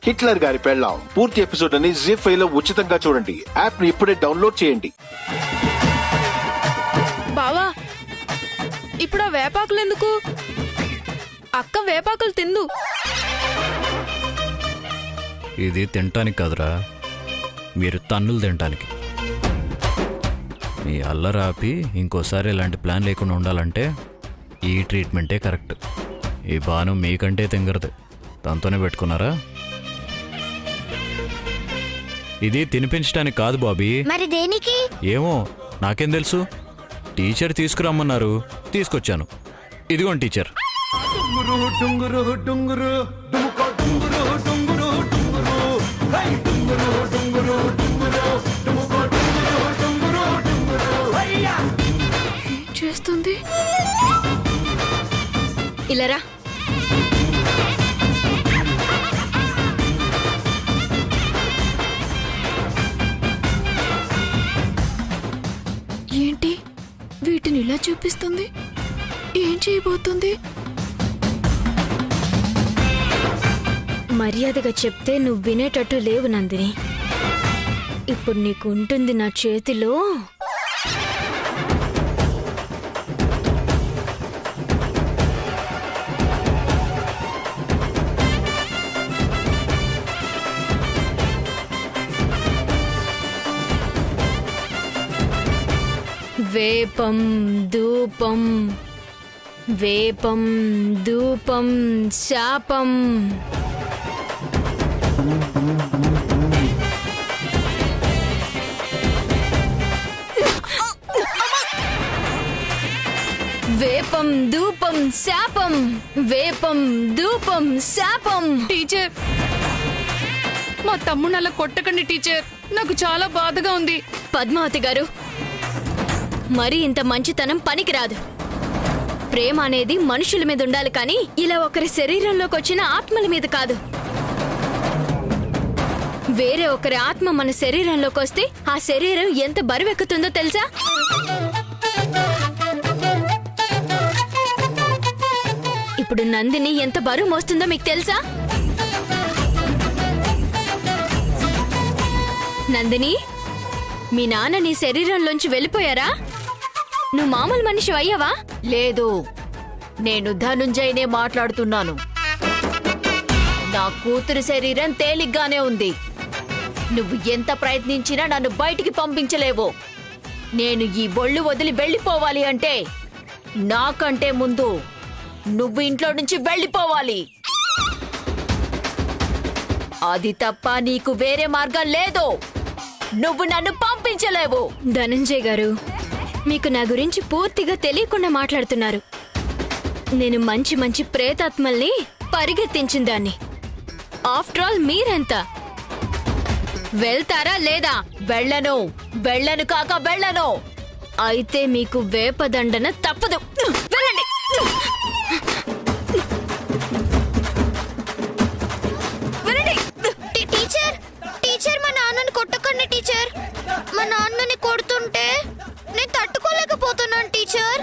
Hitler గారి పెళ్ళాం పూర్తి ఎపిసోడ్ అని జీ5 లో ఉచితంగా చూడండి. యాప్ ని ఇప్పుడే డౌన్లోడ్ చేయండి. బావా, ఇప్పుడు ఆ వేపాకులు ఎందుకు? అక్క వేపాకులు తిందు. ఇది తినటానికి కాదురా, మీరు తన్నులు తినటానికి. మీ అల్లరాపి ఇంకోసారి ఇలాంటి ప్లాన్ లేకుండా ఉండాలంటే ఈ ట్రీట్మెంటే కరెక్ట్. ఈ బాను మీకంటే తింగరదు, దాంతోనే పెట్టుకున్నారా? ఇది తినిపించడానికి కాదు బాబీ. మరి దేనికి? ఏమో నాకేం తెలుసు. టీచర్ తీసుకురమ్మన్నారు, తీసుకొచ్చాను. ఇదిగోండి టీచర్. చేస్తుంది ఇలారా. ఏంటి వీటిని ఇలా చూపిస్తుంది? ఏం చేయబోతుంది? మర్యాదగా చెప్తే నువ్వు వినేటట్టు లేవు నందిని. ఇప్పుడు నీకు ఉంటుంది నా చేతిలో. వేపం ధూపం, వేపం ధూపం శాపం. వేపం ధూపం శాపం, వేపం ధూపం శాపం. టీచర్, మా తమ్ముడు అలా కొట్టకండి టీచర్, నాకు చాలా బాధగా ఉంది. పద్మావతి గారు, మరి ఇంత మంచితనం పనికిరాదు. ప్రేమ అనేది మనుషుల మీద ఉండాలి కానీ ఇలా ఒకరి శరీరంలోకి వచ్చిన ఆత్మల మీద కాదు. వేరే ఒకరి ఆత్మ మన శరీరంలోకి వస్తే ఆ శరీరం ఎంత బరువెక్కుతుందో తెలుసా? ఇప్పుడు నందిని ఎంత బరువు మోస్తుందో మీకు తెలుసా? నందిని, మీ నాన్న నీ శరీరంలోంచి వెళ్ళిపోయారా? నువ్వు మామూలు మనిషి అయ్యావా? లేదు, నేను ధనుంజయ్నే మాట్లాడుతున్నాను. నా కూతురు శరీరం తేలిగ్గానే ఉంది. నువ్వు ఎంత ప్రయత్నించినా నన్ను బయటికి పంపించలేవు. నేను ఈ ఒళ్ళు వదిలి వెళ్ళిపోవాలి అంటే నాకంటే ముందు నువ్వు ఇంట్లో నుంచి వెళ్ళిపోవాలి. అది తప్ప నీకు వేరే మార్గం లేదు. నువ్వు నన్ను పంపించలేవు. ధనంజయ్ గారు, మీకు నా గురించి పూర్తిగా తెలియకుండా మాట్లాడుతున్నారు. నేను మంచి మంచి ప్రేతాత్మల్ని పరిగెత్తించిన దాన్ని. ఆఫ్టర్ ఆల్ మీరెంత? వెళ్తారా లేదా? వెళ్ళను, వెళ్ళను కాక వెళ్ళను. అయితే మీకు వేపదండన తప్పదు. వెళ్ళండి. టీచర్, టీచర్, మా నాన్నని కొట్టకండి టీచర్. మా నాన్నని కొడుతుంటే నేను తట్టుకోలేకపోతున్నాను టీచర్.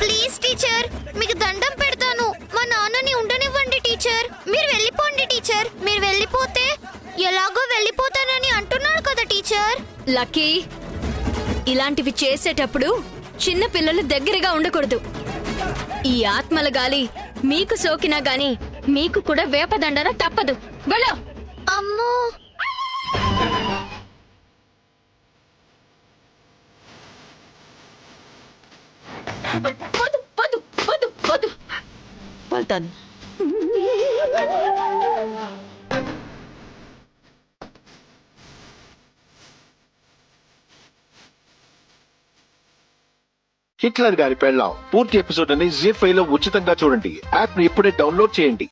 ప్లీజ్ టీచర్, మీకు దండం పెడతాను. మా నాన్నని ఉండనివ్వండి టీచర్. మీరు వెళ్ళిపోండి టీచర్. మీరు వెళ్ళిపోతే ఎలాగో వెళ్ళిపోతానని అంటున్నాడు కదా టీచర్. లక్కీ, ఇలాంటివి చేసేటప్పుడు చిన్న పిల్లలు దగ్గరగా ఉండకూడదు. ఈ ఆత్మల గాలి మీకు సోకినా గాని మీకు కూడా వేపదండన తప్పదు. వెళ్ళు. అమ్మో, వద్దు, వద్దు, వద్దు, వద్దు. వెళ్తాను. హిట్లర్ గారి పెళ్ళాం పూర్తి ఎపిసోడ్ అని జీ5 లో ఉచితంగా చూడండి. యాప్ ని ఇప్పుడే డౌన్లోడ్ చేయండి.